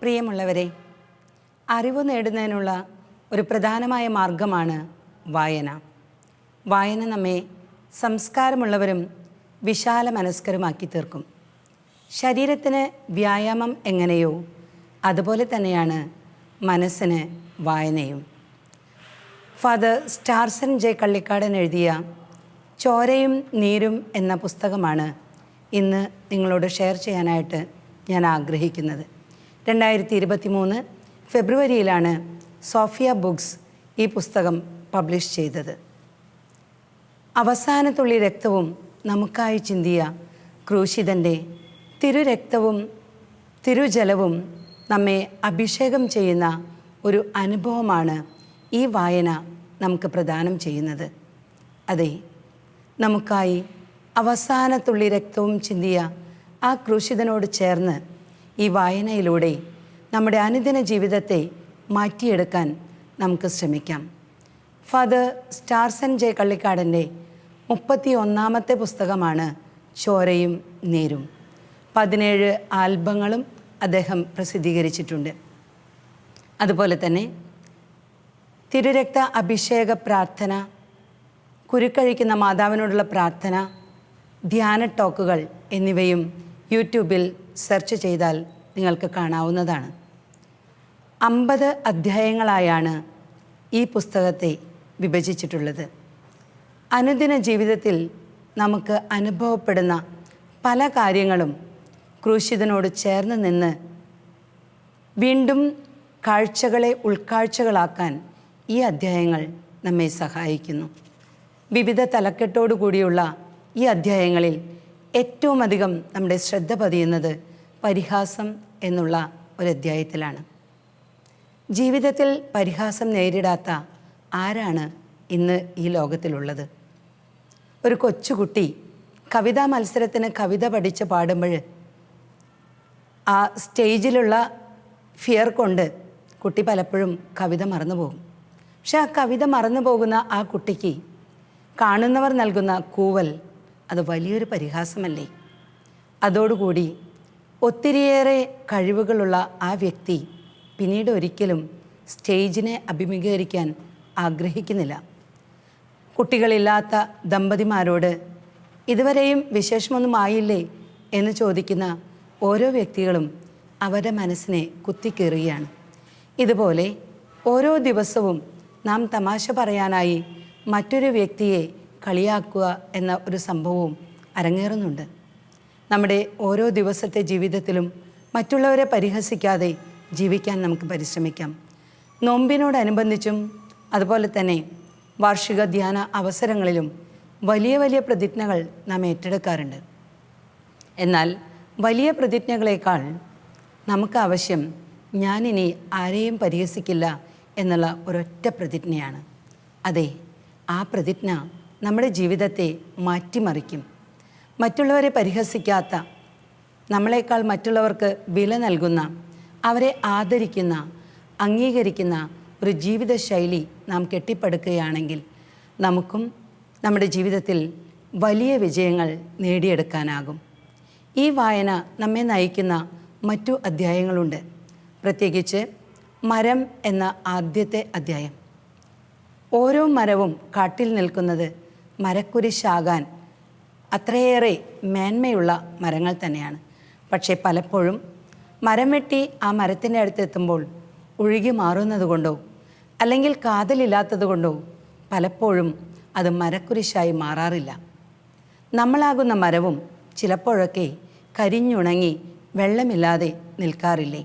പ്രിയമുള്ളവരെ, അറിവ് നേടുന്നതിനുള്ള ഒരു പ്രധാനമായ മാർഗമാണ് വായന. വായന നമ്മെ സംസ്കാരമുള്ളവരും വിശാല മനസ്കരുമാക്കി തീർക്കും. ശരീരത്തിന് വ്യായാമം എങ്ങനെയോ അതുപോലെ തന്നെയാണ് മനസ്സിന് വായനയും. ഫാദർ സ്റ്റാർസൻ ജെ കള്ളിക്കാടൻ എഴുതിയ ചോരയും നീരും എന്ന പുസ്തകമാണ് ഇന്ന് നിങ്ങളോട് ഷെയർ ചെയ്യാനായിട്ട് ഞാൻ ആഗ്രഹിക്കുന്നത്. 2023 ഫെബ്രുവരിയിലാണ് സോഫിയ ബുക്സ് ഈ പുസ്തകം പബ്ലിഷ് ചെയ്തത്. അവസാനത്തുള്ളി രക്തവും നമുക്കായി ചിന്തിയ ക്രൂശിതൻ്റെ തിരുരക്തവും തിരുജലവും നമ്മെ അഭിഷേകം ചെയ്യുന്ന ഒരു അനുഭവമാണ് ഈ വായന നമുക്ക് പ്രദാനം ചെയ്യുന്നത്. അതെ, നമുക്കായി അവസാനത്തുള്ളി രക്തവും ചിന്തിയ ആ ക്രൂശിതനോട് ചേർന്ന് ഈ വായനയിലൂടെ നമ്മുടെ അനുദിന ജീവിതത്തെ മാറ്റിയെടുക്കാൻ നമുക്ക് ശ്രമിക്കാം. ഫാദർ സ്റ്റാർസൻ ജെ കള്ളിക്കാടൻ്റെ 31ാമത്തെ പുസ്തകമാണ് ചോരയും നീരും. 17 ആൽബങ്ങളും അദ്ദേഹം പ്രസിദ്ധീകരിച്ചിട്ടുണ്ട്. അതുപോലെ തന്നെ തിരുരക്ത അഭിഷേക പ്രാർത്ഥന, കുരുക്കഴിക്കുന്ന മാതാവിനോടുള്ള പ്രാർത്ഥന, ധ്യാന ടോക്കുകൾ എന്നിവയും യൂട്യൂബിൽ സെർച്ച് ചെയ്താൽ നിങ്ങൾക്ക് കാണാവുന്നതാണ്. 50 അധ്യായങ്ങളായാണ് ഈ പുസ്തകത്തെ വിഭജിച്ചിട്ടുള്ളത്. അനുദിന ജീവിതത്തിൽ നമുക്ക് അനുഭവപ്പെടുന്ന പല കാര്യങ്ങളും ക്രൂശിതനോട് ചേർന്ന് നിന്ന് വീണ്ടും കാഴ്ചകളെ ഉൾക്കാഴ്ചകളാക്കാൻ ഈ അധ്യായങ്ങൾ നമ്മെ സഹായിക്കുന്നു. വിവിധ തലക്കെട്ടോടു കൂടിയുള്ള ഈ അധ്യായങ്ങളിൽ ഏറ്റവും അധികം നമ്മുടെ ശ്രദ്ധ പതിയുന്നത് പരിഹാസം എന്നുള്ള ഒരു അധ്യായത്തിലാണ്. ജീവിതത്തിൽ പരിഹാസം നേരിടാത്ത ആരാണ് ഇന്ന് ഈ ലോകത്തിലുള്ളത്? ഒരു കൊച്ചുകുട്ടി കവിതാ മത്സരത്തിന് കവിത പഠിച്ച് പാടുമ്പോൾ ആ സ്റ്റേജിലുള്ള ഫിയർ കൊണ്ട് കുട്ടി പലപ്പോഴും കവിത മറന്നു പോകും. പക്ഷെ ആ കവിത മറന്നു പോകുന്ന ആ കുട്ടിക്ക് കാണുന്നവർ നൽകുന്ന കൂവൽ അത് വലിയൊരു പരിഹാസമല്ലേ? അതോടുകൂടി ഒത്തിരിയേറെ കഴിവുകളുള്ള ആ വ്യക്തി പിന്നീട് ഒരിക്കലും സ്റ്റേജിനെ അഭിമുഖീകരിക്കാൻ ആഗ്രഹിക്കുന്നില്ല. കുട്ടികളില്ലാത്ത ദമ്പതിമാരോട് ഇതുവരെയും വിശേഷമൊന്നും ആയില്ലേ എന്ന് ചോദിക്കുന്ന ഓരോ വ്യക്തികളും അവരുടെ മനസ്സിനെ കുത്തിക്കീറുകയാണ്. ഇതുപോലെ ഓരോ ദിവസവും നാം തമാശ പറയാനായി മറ്റൊരു വ്യക്തിയെ കളിയാക്കുക എന്ന ഒരു സംഭവവും അരങ്ങേറുന്നുണ്ട്. നമ്മുടെ ഓരോ ദിവസത്തെ ജീവിതത്തിലും മറ്റുള്ളവരെ പരിഹസിക്കാതെ ജീവിക്കാൻ നമുക്ക് പരിശ്രമിക്കാം. നോമ്പിനോടനുബന്ധിച്ചും അതുപോലെ തന്നെ വാർഷിക ധ്യാന അവസരങ്ങളിലും വലിയ വലിയ പ്രതിജ്ഞകൾ നാം ഏറ്റെടുക്കാറുണ്ട്. എന്നാൽ വലിയ പ്രതിജ്ഞകളേക്കാൾ നമുക്ക് ആവശ്യം ഞാനിനി ആരെയും പരിഹസിക്കില്ല എന്നുള്ള ഒരൊറ്റ പ്രതിജ്ഞയാണ്. അതെ, ആ പ്രതിജ്ഞ നമ്മുടെ ജീവിതത്തെ മാറ്റിമറിക്കും. മറ്റുള്ളവരെ പരിഹസിക്കാത്ത, നമ്മളെക്കാൾ മറ്റുള്ളവർക്ക് വില നൽകുന്ന, അവരെ ആദരിക്കുന്ന, അംഗീകരിക്കുന്ന ഒരു ജീവിതശൈലി നാം കെട്ടിപ്പടുക്കുകയാണെങ്കിൽ നമുക്കും നമ്മുടെ ജീവിതത്തിൽ വലിയ വിജയങ്ങൾ നേടിയെടുക്കാനാകും. ഈ വായന നമ്മെ നയിക്കുന്ന മറ്റു അധ്യായങ്ങളുണ്ട്. പ്രത്യേകിച്ച് മരം എന്ന ആദ്യത്തെ അധ്യായം. ഓരോ മരവും കാട്ടിൽ നിൽക്കുന്നത് മരക്കുരിശാകാൻ അത്രയേറെ മേന്മയുള്ള മരങ്ങൾ തന്നെയാണ്. പക്ഷേ പലപ്പോഴും മരം വെട്ടി ആ മരത്തിൻ്റെ അടുത്തെത്തുമ്പോൾ ഒഴുകി മാറുന്നത് കൊണ്ടോ അല്ലെങ്കിൽ കാതലില്ലാത്തത് കൊണ്ടോ പലപ്പോഴും അത് മരക്കുരിശായി മാറാറില്ല. നമ്മളാകുന്ന മരവും ചിലപ്പോഴൊക്കെ കരിഞ്ഞുണങ്ങി വെള്ളമില്ലാതെ നിൽക്കാറില്ലേ?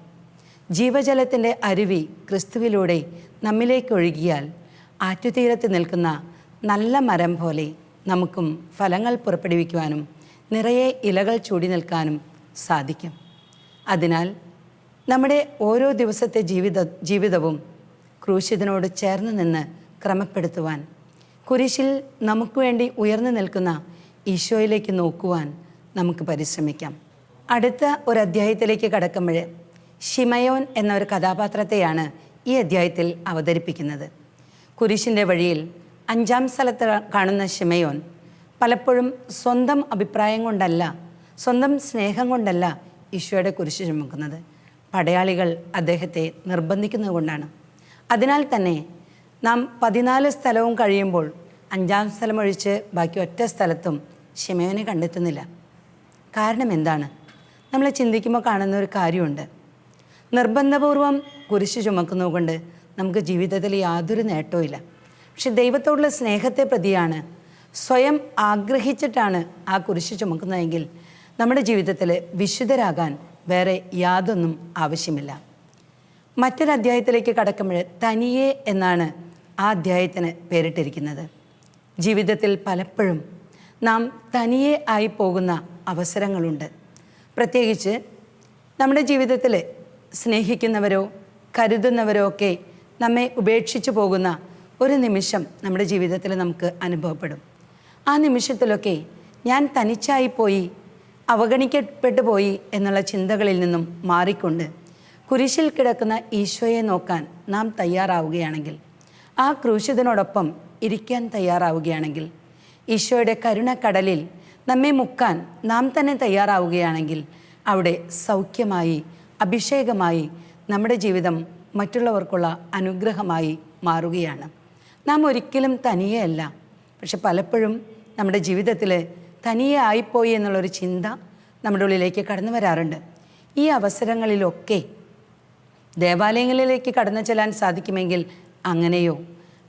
ജീവജലത്തിൻ്റെ അരുവി ക്രിസ്തുവിലൂടെ നമ്മിലേക്കൊഴുകിയാൽ ആറ്റുതീരത്ത് നിൽക്കുന്ന നല്ല മരം പോലെ നമുക്കും ഫലങ്ങൾ പുറപ്പെടുവിക്കുവാനും നിറയെ ഇലകൾ ചൂടി നിൽക്കാനും സാധിക്കും. അതിനാൽ നമ്മുടെ ഓരോ ദിവസത്തെ ജീവിതവും ക്രൂശിതനോട് ചേർന്ന് നിന്ന് ക്രമപ്പെടുത്തുവാൻ, കുരിശിൽ നമുക്ക് വേണ്ടി ഉയർന്നു നിൽക്കുന്ന ഈശോയിലേക്ക് നോക്കുവാൻ നമുക്ക് പരിശ്രമിക്കാം. അടുത്ത ഒരു അധ്യായത്തിലേക്ക് കടക്കുമ്പോൾ ശിമയോൻ എന്ന ഒരു കഥാപാത്രത്തെയാണ് ഈ അധ്യായത്തിൽ അവതരിപ്പിക്കുന്നത്. കുരിശിൻ്റെ വഴിയിൽ 5ാം സ്ഥലത്ത് കാണുന്ന ശിമയോൻ പലപ്പോഴും സ്വന്തം അഭിപ്രായം കൊണ്ടല്ല, സ്വന്തം സ്നേഹം കൊണ്ടല്ല ഈശോയുടെ കുരിശ് ചുമക്കുന്നത്. പടയാളികൾ അദ്ദേഹത്തെ നിർബന്ധിക്കുന്നത് കൊണ്ടാണ്. അതിനാൽ തന്നെ നാം 14 സ്ഥലവും കഴിയുമ്പോൾ 5-ാം സ്ഥലം ഒഴിച്ച് ബാക്കി ഒറ്റ സ്ഥലത്തും ശിമയോനെ കണ്ടെത്തുന്നില്ല. കാരണം എന്താണ്? നമ്മൾ ചിന്തിക്കുമ്പോൾ കാണുന്ന ഒരു കാര്യമുണ്ട്. നിർബന്ധപൂർവം കുരിശ് ചുമക്കുന്നതുകൊണ്ട് നമുക്ക് ജീവിതത്തിൽ യാതൊരു നേട്ടവുമില്ല. പക്ഷെ ദൈവത്തോടുള്ള സ്നേഹത്തെ പ്രതിയാണ്, സ്വയം ആഗ്രഹിച്ചിട്ടാണ് ആ കുരിശ് ചുമക്കുന്നതെങ്കിൽ നമ്മുടെ ജീവിതത്തിൽ വിശുദ്ധരാകാൻ വേറെ യാതൊന്നും ആവശ്യമില്ല. മറ്റൊരധ്യായത്തിലേക്ക് കടക്കുമ്പോൾ തനിയെ എന്നാണ് ആ അധ്യായത്തിന് പേരിട്ടിരിക്കുന്നത്. ജീവിതത്തിൽ പലപ്പോഴും നാം തനിയെ ആയി പോകുന്ന അവസരങ്ങളുണ്ട്. പ്രത്യേകിച്ച് നമ്മുടെ ജീവിതത്തിൽ സ്നേഹിക്കുന്നവരോ കരുതുന്നവരോ ഒക്കെ നമ്മെ ഉപേക്ഷിച്ചു പോകുന്ന ഒരു നിമിഷം നമ്മുടെ ജീവിതത്തിൽ നമുക്ക് അനുഭവപ്പെടും. ആ നിമിഷത്തിലൊക്കെ ഞാൻ തനിച്ചായിപ്പോയി, അവഗണിക്കപ്പെട്ടു പോയി എന്നുള്ള ചിന്തകളിൽ നിന്നും മാറിക്കൊണ്ട് കുരിശിൽ കിടക്കുന്ന ഈശോയെ നോക്കാൻ നാം തയ്യാറാവുകയാണെങ്കിൽ, ആ ക്രൂശിതനോടൊപ്പം ഇരിക്കാൻ തയ്യാറാവുകയാണെങ്കിൽ, ഈശോയുടെ കരുണക്കടലിൽ നമ്മെ മുക്കാൻ നാം തന്നെ തയ്യാറാവുകയാണെങ്കിൽ അവിടെ സൗഖ്യമായി, അഭിഷേകമായി നമ്മുടെ ജീവിതം മറ്റുള്ളവർക്കുള്ള അനുഗ്രഹമായി മാറുകയാണ്. നാം ഒരിക്കലും തനിയെയല്ല. പക്ഷെ പലപ്പോഴും നമ്മുടെ ജീവിതത്തിൽ തനിയെ ആയിപ്പോയി എന്നുള്ളൊരു ചിന്ത നമ്മുടെ ഉള്ളിലേക്ക് കടന്നു വരാറുണ്ട്. ഈ അവസരങ്ങളിലൊക്കെ ദേവാലയങ്ങളിലേക്ക് കടന്നു ചെല്ലാൻ സാധിക്കുമെങ്കിൽ അങ്ങനെയോ,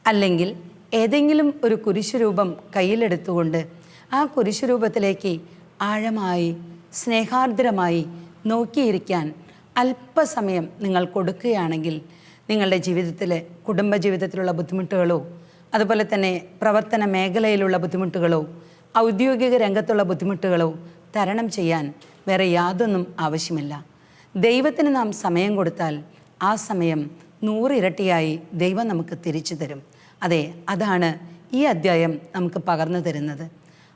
അല്ലെങ്കിൽ ഏതെങ്കിലും ഒരു കുരിശുരൂപം കയ്യിലെടുത്തുകൊണ്ട് ആ കുരിശുരൂപത്തിലേക്ക് ആഴമായി സ്നേഹാർദ്രമായി നോക്കിയിരിക്കാൻ അല്പസമയം നിങ്ങൾ കൊടുക്കുകയാണെങ്കിൽ നിങ്ങളുടെ ജീവിതത്തിലെ കുടുംബജീവിതത്തിലുള്ള ബുദ്ധിമുട്ടുകളോ, അതുപോലെ തന്നെ പ്രവർത്തന മേഖലയിലുള്ള ബുദ്ധിമുട്ടുകളോ, ഔദ്യോഗിക രംഗത്തുള്ള ബുദ്ധിമുട്ടുകളോ തരണം ചെയ്യാൻ വേറെ യാതൊന്നും ആവശ്യമില്ല. ദൈവത്തിന് നാം സമയം കൊടുത്താൽ ആ സമയം 100 ഇരട്ടിയായി ദൈവം നമുക്ക് തിരിച്ചു തരും. അതെ, അതാണ് ഈ അധ്യായം നമുക്ക് പകർന്നു തരുന്നത്.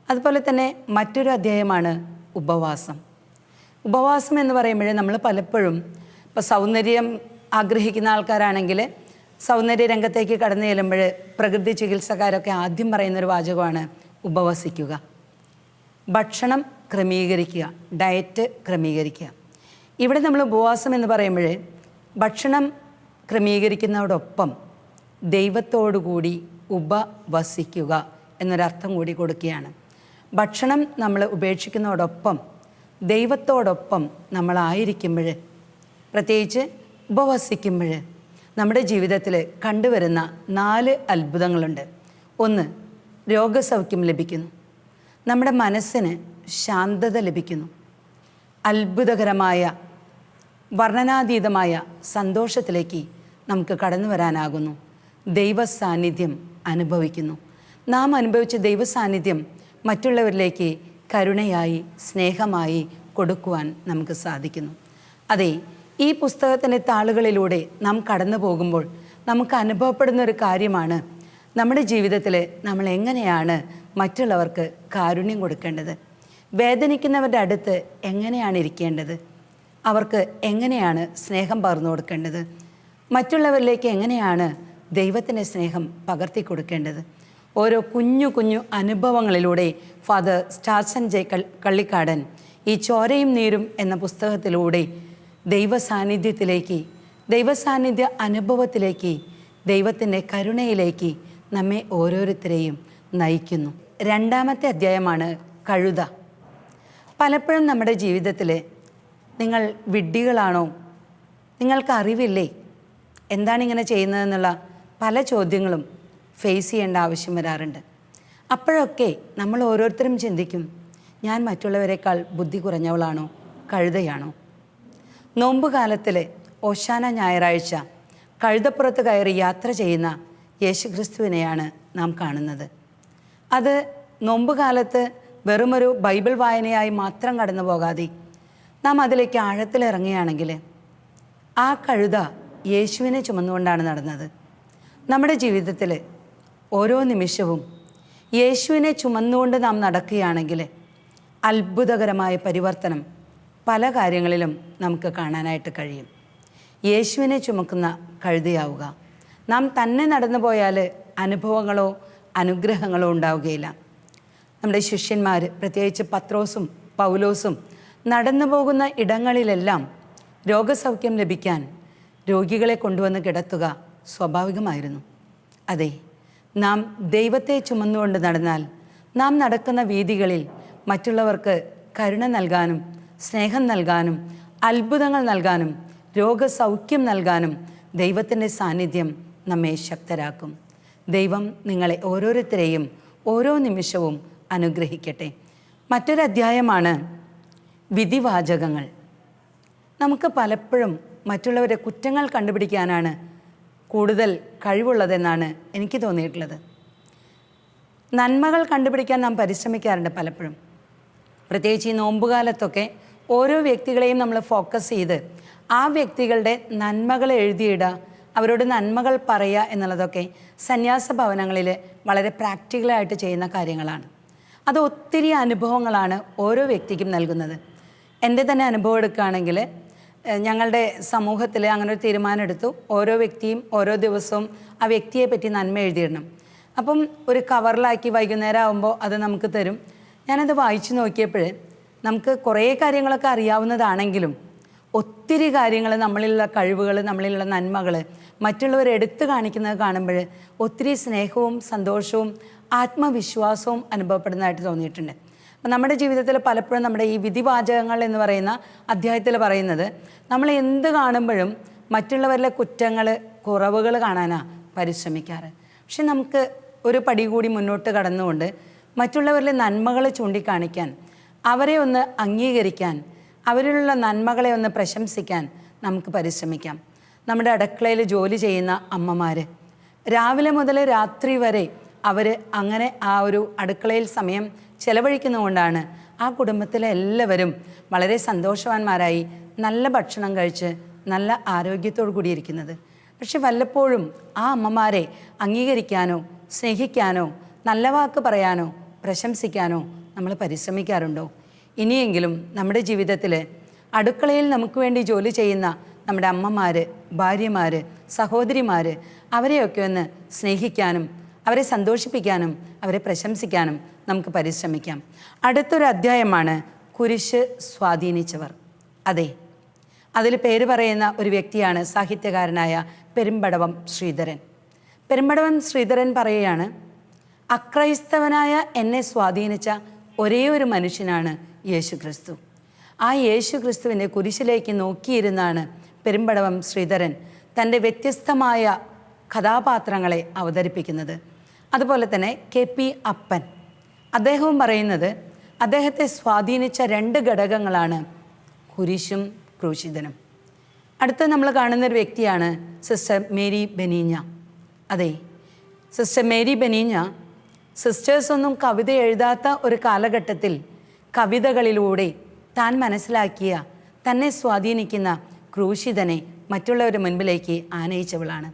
അതുപോലെ തന്നെ മറ്റൊരു അധ്യായമാണ് ഉപവാസം. ഉപവാസം എന്ന് പറയുമ്പോൾ നമ്മൾ പലപ്പോഴും ഇപ്പോൾ സൗന്ദര്യം ആഗ്രഹിക്കുന്ന ആൾക്കാരാണെങ്കിൽ സൗന്ദര്യ രംഗത്തേക്ക് കടന്നു ചെല്ലുമ്പോൾ പ്രകൃതി ചികിത്സക്കാരൊക്കെ ആദ്യം പറയുന്നൊരു വാചകമാണ് ഉപവസിക്കുക, ഭക്ഷണം ക്രമീകരിക്കുക, ഡയറ്റ് ക്രമീകരിക്കുക. ഇവിടെ നമ്മൾ ഉപവാസം എന്ന് പറയുമ്പോൾ ഭക്ഷണം ക്രമീകരിക്കുന്നതോടൊപ്പം ദൈവത്തോടുകൂടി ഉപവസിക്കുക എന്നൊരർത്ഥം കൂടി കൊടുക്കുകയാണ്. ഭക്ഷണം നമ്മൾ ഉപേക്ഷിക്കുന്നതോടൊപ്പം ദൈവത്തോടൊപ്പം നമ്മളായിരിക്കുമ്പോൾ, പ്രത്യേകിച്ച് ഉപവസിക്കുമ്പോൾ നമ്മുടെ ജീവിതത്തിൽ കണ്ടുവരുന്ന 4 അത്ഭുതങ്ങളുണ്ട്. ഒന്ന്, രോഗസൗഖ്യം ലഭിക്കുന്നു. നമ്മുടെ മനസ്സിന് ശാന്തത ലഭിക്കുന്നു. അത്ഭുതകരമായ വർണ്ണനാതീതമായ സന്തോഷത്തിലേക്ക് നമുക്ക് കടന്നു വരാനാകുന്നു. ദൈവസാന്നിധ്യം അനുഭവിക്കുന്നു. നാം അനുഭവിച്ച ദൈവസാന്നിധ്യം മറ്റുള്ളവരിലേക്ക് കരുണയായി സ്നേഹമായി കൊടുക്കുവാൻ നമുക്ക് സാധിക്കുന്നു. അതെ, ഈ പുസ്തകത്തിൻ്റെ താളുകളിലൂടെ നാം കടന്നു പോകുമ്പോൾ നമുക്ക് അനുഭവപ്പെടുന്ന ഒരു കാര്യമാണ് നമ്മുടെ ജീവിതത്തിൽ നമ്മൾ എങ്ങനെയാണ് മറ്റുള്ളവർക്ക് കാരുണ്യം കൊടുക്കേണ്ടത്, വേദനിക്കുന്നവരുടെ അടുത്ത് എങ്ങനെയാണ് ഇരിക്കേണ്ടത്, അവർക്ക് എങ്ങനെയാണ് സ്നേഹം പകർന്നു കൊടുക്കേണ്ടത്, മറ്റുള്ളവരിലേക്ക് എങ്ങനെയാണ് ദൈവത്തിൻ്റെ സ്നേഹം പകർത്തി കൊടുക്കേണ്ടത്. ഓരോ കുഞ്ഞു കുഞ്ഞു അനുഭവങ്ങളിലൂടെ ഫാദർ സ്റ്റാർസൻ ജെ കള്ളിക്കാടൻ ഈ ചോരയും നീരും എന്ന പുസ്തകത്തിലൂടെ ദൈവസാന്നിധ്യത്തിലേക്ക്, ദൈവസാന്നിധ്യ അനുഭവത്തിലേക്ക്, ദൈവത്തിൻ്റെ കരുണയിലേക്ക് നമ്മെ ഓരോരുത്തരെയും നയിക്കുന്നു. 2ാമത്തെ അധ്യായമാണ് കഴുത. പലപ്പോഴും നമ്മുടെ ജീവിതത്തിൽ നിങ്ങൾ വിഡ്ഢികളാണോ, നിങ്ങൾക്ക് അറിവില്ലേ, എന്താണ് ഇങ്ങനെ ചെയ്യുന്നതെന്നുള്ള പല ചോദ്യങ്ങളും ഫേസ് ചെയ്യേണ്ട ആവശ്യം വരാറുണ്ട്. അപ്പോഴൊക്കെ നമ്മൾ ഓരോരുത്തരും ചിന്തിക്കും, ഞാൻ മറ്റുള്ളവരെക്കാൾ ബുദ്ധി കുറഞ്ഞവളാണോ, കഴുതയാണോ? നോമ്പുകാലത്തിൽ ഓശാന ഞായറാഴ്ച കഴുതപ്പുറത്ത് കയറി യാത്ര ചെയ്യുന്ന യേശുക്രിസ്തുവിനെയാണ് നാം കാണുന്നത്. അത് നോമ്പുകാലത്ത് വെറുമൊരു ബൈബിൾ വായനയായി മാത്രം കടന്നു പോകാതെ നാം അതിലേക്ക് ആഴത്തിലിറങ്ങുകയാണെങ്കിൽ ആ കഴുത യേശുവിനെ ചുമന്നുകൊണ്ടാണ് നടന്നത്. നമ്മുടെ ജീവിതത്തിൽ ഓരോ നിമിഷവും യേശുവിനെ ചുമന്നുകൊണ്ട് നാം നടക്കുകയാണെങ്കിൽ അത്ഭുതകരമായ പരിവർത്തനം പല കാര്യങ്ങളിലും നമുക്ക് കാണാനായിട്ട് കഴിയും. യേശുവിനെ ചുമക്കുന്ന കഴുതയാവുക. നാം തന്നെ നടന്നു പോയാൽ അനുഭവങ്ങളോ അനുഗ്രഹങ്ങളോ ഉണ്ടാവുകയില്ല. നമ്മുടെ ശിഷ്യന്മാർ, പ്രത്യേകിച്ച് പത്രോസും പൗലോസും നടന്നു പോകുന്ന ഇടങ്ങളിലെല്ലാം രോഗസൗഖ്യം ലഭിക്കാൻ രോഗികളെ കൊണ്ടുവന്ന് കിടത്തുക സ്വാഭാവികമായിരുന്നു. അതെ, നാം ദൈവത്തെ ചുമന്നുകൊണ്ട് നടന്നാൽ നാം നടക്കുന്ന വീഥികളിൽ മറ്റുള്ളവർക്ക് കരുണ നൽകാനും സ്നേഹം നൽകാനും അത്ഭുതങ്ങൾ നൽകാനും രോഗസൗഖ്യം നൽകാനും ദൈവത്തിൻ്റെ സാന്നിധ്യം നമ്മെ ശക്തരാക്കും. ദൈവം നിങ്ങളെ ഓരോരുത്തരെയും ഓരോ നിമിഷവും അനുഗ്രഹിക്കട്ടെ. മറ്റൊരധ്യായമാണ് വിധിവാചകങ്ങൾ. നമുക്ക് പലപ്പോഴും മറ്റുള്ളവരുടെ കുറ്റങ്ങൾ കണ്ടുപിടിക്കാനാണ് കൂടുതൽ കഴിവുള്ളതെന്നാണ് എനിക്ക് തോന്നിയിട്ടുള്ളത്. നന്മകൾ കണ്ടുപിടിക്കാൻ നാം പരിശ്രമിക്കാറുണ്ട് പലപ്പോഴും. പ്രത്യേകിച്ച് ഈ നോമ്പുകാലത്തൊക്കെ ഓരോ വ്യക്തികളെയും നമ്മൾ ഫോക്കസ് ചെയ്ത് ആ വ്യക്തികളുടെ നന്മകൾ എഴുതിയിടുക, അവരോട് നന്മകൾ പറയുക എന്നുള്ളതൊക്കെ സന്യാസ ഭവനങ്ങളിൽ വളരെ പ്രാക്ടിക്കലായിട്ട് ചെയ്യുന്ന കാര്യങ്ങളാണ്. അത് ഒത്തിരി അനുഭവങ്ങളാണ് ഓരോ വ്യക്തിക്കും നൽകുന്നത്. എൻ്റെ തന്നെ അനുഭവം എടുക്കുകയാണെങ്കിൽ, ഞങ്ങളുടെ സമൂഹത്തിൽ അങ്ങനെ ഒരു തീരുമാനം എടുത്തു. ഓരോ വ്യക്തിയും ഓരോ ദിവസവും ആ വ്യക്തിയെ പറ്റി നന്മ എഴുതിയിടണം. അപ്പം ഒരു കവറിലാക്കി വൈകുന്നേരം ആകുമ്പോൾ അത് നമുക്ക് തരും. ഞാനത് വായിച്ചു നോക്കിയപ്പോൾ നമുക്ക് കുറേ കാര്യങ്ങളൊക്കെ അറിയാവുന്നതാണെങ്കിലും ഒത്തിരി കാര്യങ്ങൾ, നമ്മളിലുള്ള കഴിവുകൾ, നമ്മളിലുള്ള നന്മകൾ മറ്റുള്ളവർ എടുത്തു കാണിക്കുന്നത് കാണുമ്പോൾ ഒത്തിരി സ്നേഹവും സന്തോഷവും ആത്മവിശ്വാസവും അനുഭവപ്പെടുന്നതായിട്ട് തോന്നിയിട്ടുണ്ട്. അപ്പം നമ്മുടെ ജീവിതത്തിൽ പലപ്പോഴും നമ്മുടെ ഈ വിധിവാചകങ്ങൾ എന്ന് പറയുന്ന അധ്യായത്തിൽ പറയുന്നത്, നമ്മൾ എന്ത് കാണുമ്പോഴും മറ്റുള്ളവരിലെ കുറ്റങ്ങൾ, കുറവുകൾ കാണാനാണ് പരിശ്രമിക്കാറ്. പക്ഷെ നമുക്ക് ഒരു പടി കൂടി മുന്നോട്ട് കടന്നുകൊണ്ട് മറ്റുള്ളവരിലെ നന്മകൾ ചൂണ്ടിക്കാണിക്കാൻ, അവരെ ഒന്ന് അംഗീകരിക്കാൻ, അവരിലുള്ള നന്മകളെ ഒന്ന് പ്രശംസിക്കാൻ നമുക്ക് പരിശ്രമിക്കാം. നമ്മുടെ അടുക്കളയിൽ ജോലി ചെയ്യുന്ന അമ്മമാർ രാവിലെ മുതൽ രാത്രി വരെ അവർ അങ്ങനെ ആ ഒരു അടുക്കളയിൽ സമയം ചെലവഴിക്കുന്നതുകൊണ്ടാണ് ആ കുടുംബത്തിലെ എല്ലാവരും വളരെ സന്തോഷവാന്മാരായി നല്ല ഭക്ഷണം കഴിച്ച് നല്ല ആരോഗ്യത്തോടു കൂടിയിരിക്കുന്നത്. പക്ഷെ വല്ലപ്പോഴും ആ അമ്മമാരെ അംഗീകരിക്കാനോ സ്നേഹിക്കാനോ നല്ല വാക്ക് പറയാനോ പ്രശംസിക്കാനോ നമ്മൾ പരിശ്രമിക്കാറുണ്ടോ? ഇനിയെങ്കിലും നമ്മുടെ ജീവിതത്തിൽ അടുക്കളയിൽ നമുക്ക് വേണ്ടി ജോലി ചെയ്യുന്ന നമ്മുടെ അമ്മമാർ, ഭാര്യമാർ, സഹോദരിമാർ, അവരെയൊക്കെ ഒന്ന് സ്നേഹിക്കാനും അവരെ സന്തോഷിപ്പിക്കാനും അവരെ പ്രശംസിക്കാനും നമുക്ക് പരിശ്രമിക്കാം. അടുത്തൊരു അധ്യായമാണ് കുരിശ് സ്വാധീനിച്ചവർ. അതെ, അതിൽ പേര് പറയുന്ന ഒരു വ്യക്തിയാണ് സാഹിത്യകാരനായ പെരുമ്പടവം ശ്രീധരൻ. പെരുമ്പടവം ശ്രീധരൻ പറയുകയാണ്, അക്രൈസ്തവനായ എന്നെ സ്വാധീനിച്ച ഒരേ ഒരു മനുഷ്യനാണ് യേശു ക്രിസ്തു. ആ യേശു ക്രിസ്തുവിൻ്റെ കുരിശിലേക്ക് നോക്കിയിരുന്നാണ് പെരുമ്പടവം ശ്രീധരൻ തൻ്റെ വ്യത്യസ്തമായ കഥാപാത്രങ്ങളെ അവതരിപ്പിക്കുന്നത്. അതുപോലെ തന്നെ KP അപ്പൻ, അദ്ദേഹവും പറയുന്നത് അദ്ദേഹത്തെ സ്വാധീനിച്ച 2 ഘടകങ്ങളാണ് കുരിശും ക്രൂശിതനും. അടുത്ത നമ്മൾ കാണുന്നൊരു വ്യക്തിയാണ് സിസ്റ്റർ മേരി ബെനീഞ്ഞ. അതെ, സിസ്റ്റർ മേരി ബെനീഞ്ഞ സിസ്റ്റേഴ്സൊന്നും കവിത എഴുതാത്ത ഒരു കാലഘട്ടത്തിൽ കവിതകളിലൂടെ താൻ മനസ്സിലാക്കിയ, തന്നെ സ്വാധീനിക്കുന്ന ക്രൂശിതനെ മറ്റുള്ളവരുടെ മുൻപിലേക്ക് ആനയിച്ചവളാണ്.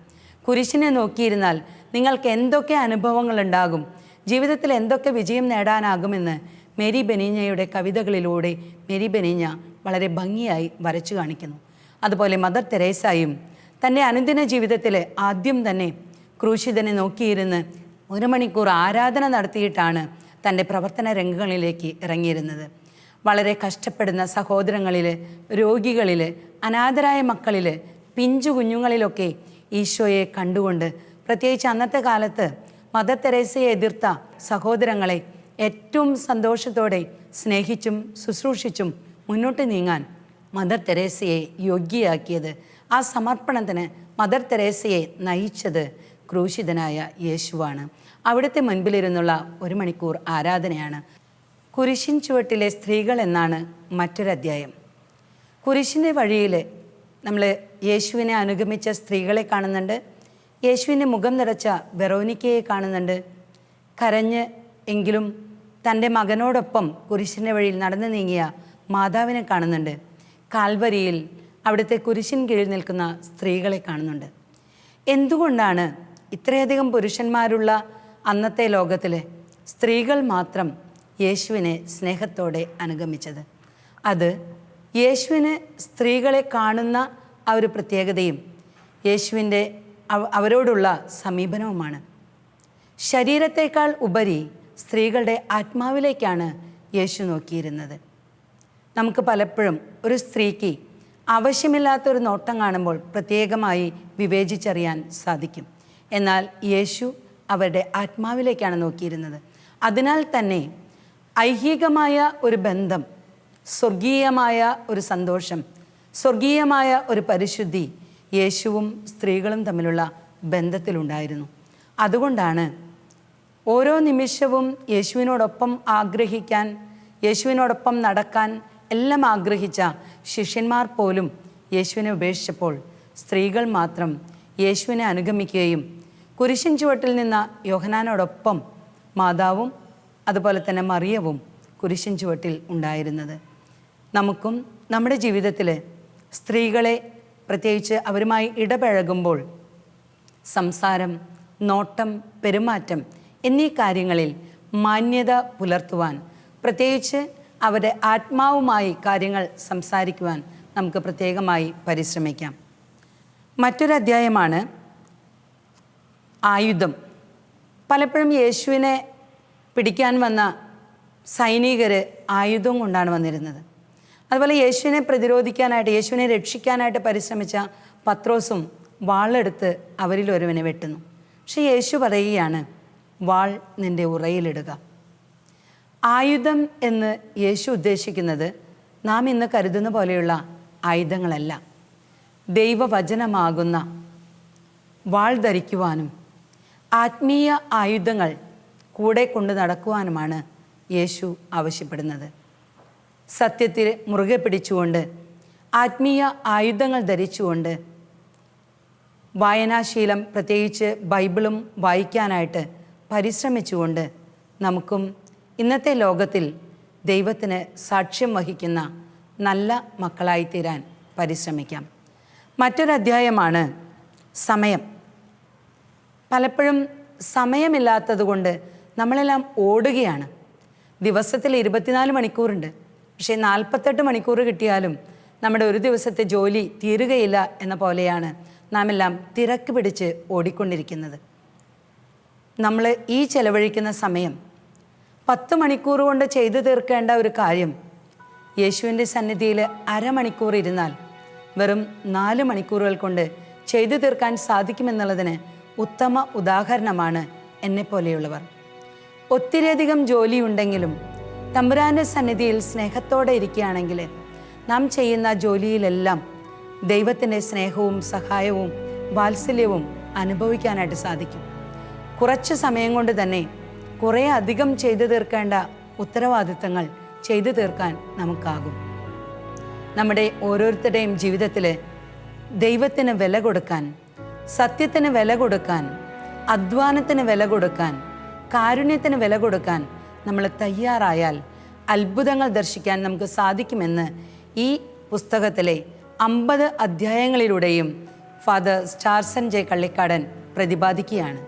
കുരിശിനെ നോക്കിയിരുന്നാൽ നിങ്ങൾക്ക് എന്തൊക്കെ അനുഭവങ്ങളുണ്ടാകും, ജീവിതത്തിൽ എന്തൊക്കെ വിജയം നേടാനാകുമെന്ന് മേരി ബെനീഞ്ഞയുടെ കവിതകളിലൂടെ മേരി ബെനീഞ്ഞ വളരെ ഭംഗിയായി വരച്ചു കാണിക്കുന്നു. അതുപോലെ മദർ തെരേസയും തൻ്റെ അനുദിന ജീവിതത്തിൽ ആദ്യം തന്നെ ക്രൂശിതനെ നോക്കിയിരുന്ന് 1 മണിക്കൂർ ആരാധന നടത്തിയിട്ടാണ് തൻ്റെ പ്രവർത്തന രംഗങ്ങളിലേക്ക് ഇറങ്ങിയിരുന്നത്. വളരെ കഷ്ടപ്പെടുന്ന സഹോദരങ്ങളിൽ, രോഗികളിൽ, അനാഥരായ മക്കളിൽ, പിഞ്ചു കുഞ്ഞുങ്ങളിലൊക്കെ ഈശോയെ കണ്ടുകൊണ്ട്, പ്രത്യേകിച്ച് അന്നത്തെ കാലത്ത് മദർ തെരേസയെ എതിർത്ത സഹോദരങ്ങളെ ഏറ്റവും സന്തോഷത്തോടെ സ്നേഹിച്ചും ശുശ്രൂഷിച്ചും മുന്നോട്ട് നീങ്ങാൻ മദർ തെരേസയെ യോഗ്യയാക്കിയത്, ആ സമർപ്പണത്തിന് മദർ തെരേസയെ നയിച്ചത് ക്രൂശിതനായ യേശുവാണ്. അവിടുത്തെ മുൻപിലിരുന്നുള്ള 1 മണിക്കൂർ ആരാധനയാണ്. കുരിശിൻ ചുവട്ടിലെ സ്ത്രീകൾ എന്നാണ് മറ്റൊരധ്യായം. കുരിശിൻ്റെ വഴിയിൽ നമ്മൾ യേശുവിനെ അനുഗമിച്ച സ്ത്രീകളെ കാണുന്നുണ്ട്. യേശുവിൻ്റെ മുഖം നിറച്ച വെറോനിക്കയെ കാണുന്നുണ്ട്. കരഞ്ഞ് എങ്കിലും തൻ്റെ മകനോടൊപ്പം കുരിശിൻ്റെ വഴിയിൽ നടന്നു നീങ്ങിയ മാതാവിനെ കാണുന്നുണ്ട്. കാൽവരിയിൽ അവിടുത്തെ കുരിശിൻ കീഴിൽ നിൽക്കുന്ന സ്ത്രീകളെ കാണുന്നുണ്ട്. എന്തുകൊണ്ടാണ് ഇത്രയധികം പുരുഷന്മാരുള്ള അന്നത്തെ ലോകത്തിൽ സ്ത്രീകൾ മാത്രം യേശുവിനെ സ്നേഹത്തോടെ അനുഗമിച്ചത്? അത് യേശുവിന് സ്ത്രീകളെ കാണുന്ന ആ ഒരു പ്രത്യേകതയും യേശുവിൻ്റെ അവരോടുള്ള സമീപനവുമാണ്. ശരീരത്തേക്കാൾ ഉപരി സ്ത്രീകളുടെ ആത്മാവിലേക്കാണ് യേശു നോക്കിയിരുന്നത്. നമുക്ക് പലപ്പോഴും ഒരു സ്ത്രീക്ക് ആവശ്യമില്ലാത്തൊരു നോട്ടം കാണുമ്പോൾ പ്രത്യേകമായി വിവേചിച്ചറിയാൻ സാധിക്കും. എന്നാൽ യേശു അവരുടെ ആത്മാവിലേക്കാണ് നോക്കിയിരുന്നത്. അതിനാൽ തന്നെ ഐഹികമായ ഒരു ബന്ധം, സ്വർഗീയമായ ഒരു സന്തോഷം, സ്വർഗീയമായ ഒരു പരിശുദ്ധി യേശുവും സ്ത്രീകളും തമ്മിലുള്ള ബന്ധത്തിലുണ്ടായിരുന്നു. അതുകൊണ്ടാണ് ഓരോ നിമിഷവും യേശുവിനോടൊപ്പം ആഗ്രഹിക്കാൻ, യേശുവിനോടൊപ്പം നടക്കാൻ എല്ലാം ആഗ്രഹിച്ച ശിഷ്യന്മാർ പോലും യേശുവിനെ ഉപേക്ഷിച്ചപ്പോൾ സ്ത്രീകൾ മാത്രം യേശുവിനെ അനുഗമിക്കുകയും കുരിശിൻ ചുവട്ടിൽ നിന്ന യോഹന്നാനോടൊപ്പം മാതാവും അതുപോലെ തന്നെ മറിയവും കുരിശിൻ ചുവട്ടിൽ ഉണ്ടായിരുന്നത്. നമുക്കും നമ്മുടെ ജീവിതത്തിൽ സ്ത്രീകളെ പ്രത്യേകിച്ച് അവരുമായി ഇടപഴകുമ്പോൾ സംസാരം, നോട്ടം, പെരുമാറ്റം എന്നീ കാര്യങ്ങളിൽ മാന്യത പുലർത്തുവാൻ, പ്രത്യേകിച്ച് അവരുടെ ആത്മാവുമായി കാര്യങ്ങൾ സംസാരിക്കുവാൻ നമുക്ക് പ്രത്യേകമായി പരിശ്രമിക്കാം. മറ്റൊരു അധ്യായമാണ് ആയുധം. പലപ്പോഴും യേശുവിനെ പിടിക്കാൻ വന്ന സൈനികർ ആയുധം കൊണ്ടാണ് വന്നിരുന്നത്. അതുപോലെ യേശുവിനെ പ്രതിരോധിക്കാനായിട്ട്, യേശുവിനെ രക്ഷിക്കാനായിട്ട് പരിശ്രമിച്ച പത്രോസും വാളെടുത്ത് അവരിൽ ഒരുവനെ വെട്ടുന്നു. പക്ഷെ യേശു പറയുകയാണ്, വാൾ നിൻ്റെ ഉറയിലിടുക. ആയുധം എന്ന് യേശു ഉദ്ദേശിക്കുന്നത് നാം ഇന്ന് കരുതുന്ന പോലെയുള്ള ആയുധങ്ങളല്ല. ദൈവവചനമാകുന്ന വാൾ ധരിക്കുവാനും ആത്മീയ ആയുധങ്ങൾ കൂടെ കൊണ്ട് നടക്കുവാനുമാണ് യേശു ആവശ്യപ്പെടുന്നത്. സത്യത്തിൽ മുറുകെ പിടിച്ചുകൊണ്ട്, ആത്മീയ ആയുധങ്ങൾ ധരിച്ചുകൊണ്ട്, വായനാശീലം പ്രത്യേകിച്ച് ബൈബിളും വായിക്കാനായിട്ട് പരിശ്രമിച്ചുകൊണ്ട് നമുക്കും ഇന്നത്തെ ലോകത്തിൽ ദൈവത്തിന് സാക്ഷ്യം വഹിക്കുന്ന നല്ല മക്കളായിത്തീരാൻ പരിശ്രമിക്കാം. മറ്റൊരധ്യായമാണ് സമയം. പലപ്പോഴും സമയമില്ലാത്തതുകൊണ്ട് നമ്മളെല്ലാം ഓടുകയാണ്. ദിവസത്തിൽ 24 മണിക്കൂറുണ്ട്. പക്ഷേ 48 മണിക്കൂർ കിട്ടിയാലും നമ്മുടെ ഒരു ദിവസത്തെ ജോലി തീരുകയില്ല എന്ന പോലെയാണ് നാം എല്ലാം തിരക്ക് പിടിച്ച് ഓടിക്കൊണ്ടിരിക്കുന്നത്. നമ്മൾ ഈ ചെലവഴിക്കുന്ന സമയം 10 മണിക്കൂർ കൊണ്ട് ചെയ്തു തീർക്കേണ്ട ഒരു കാര്യം യേശുവിൻ്റെ സന്നിധിയിൽ അരമണിക്കൂർ ഇരുന്നാൽ വെറും 4 മണിക്കൂറുകൾ കൊണ്ട് ചെയ്തു തീർക്കാൻ സാധിക്കുമെന്നുള്ളതിന് ഉത്തമ ഉദാഹരണമാണ് എന്നെപ്പോലെയുള്ളവർ. ഒത്തിരിയധികം ജോലിയുണ്ടെങ്കിലും തമ്പുരാൻ്റെ സന്നിധിയിൽ സ്നേഹത്തോടെ ഇരിക്കുകയാണെങ്കിൽ നാം ചെയ്യുന്ന ജോലിയിലെല്ലാം ദൈവത്തിൻ്റെ സ്നേഹവും സഹായവും വാത്സല്യവും അനുഭവിക്കാനായിട്ട് സാധിക്കും. കുറച്ച് സമയം കൊണ്ട് തന്നെ കുറേ അധികം ചെയ്തു തീർക്കേണ്ട ഉത്തരവാദിത്തങ്ങൾ ചെയ്തു തീർക്കാൻ നമുക്കാകും. നമ്മുടെ ഓരോരുത്തരുടെയും ജീവിതത്തിൽ ദൈവത്തിന് വില കൊടുക്കാൻ, സത്യത്തിന് വില കൊടുക്കാൻ, അധ്വാനത്തിന് വില കൊടുക്കാൻ, കാരുണ്യത്തിന് വില കൊടുക്കാൻ നമ്മൾ തയ്യാറായാൽ അത്ഭുതങ്ങൾ ദർശിക്കാൻ നമുക്ക് സാധിക്കുമെന്ന് ഈ പുസ്തകത്തിലെ 50 അധ്യായങ്ങളിലൂടെയും ഫാദർ സ്റ്റാർസൺ ജെ കള്ളിക്കാടൻ പ്രതിപാദിക്കുകയാണ്.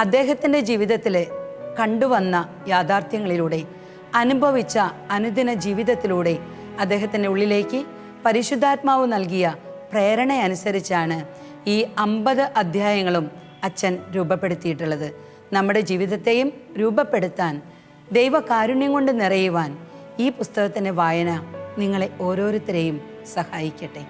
അദ്ദേഹത്തിൻ്റെ ജീവിതത്തിൽ കണ്ടുവന്ന യാഥാർത്ഥ്യങ്ങളിലൂടെ, അനുഭവിച്ച അനുദിന ജീവിതത്തിലൂടെ അദ്ദേഹത്തിൻ്റെ ഉള്ളിലേക്ക് പരിശുദ്ധാത്മാവ് നൽകിയ പ്രേരണ അനുസരിച്ചാണ് ഈ 50 അധ്യായങ്ങളും അച്ഛൻ രൂപപ്പെടുത്തിയിട്ടുള്ളത്. നമ്മുടെ ജീവിതത്തെയും രൂപപ്പെടുത്താൻ, ദൈവകാരുണ്യം കൊണ്ട് നിറയുവാൻ ഈ പുസ്തകത്തിൻ്റെ വായന നിങ്ങളെ ഓരോരുത്തരെയും സഹായിക്കട്ടെ.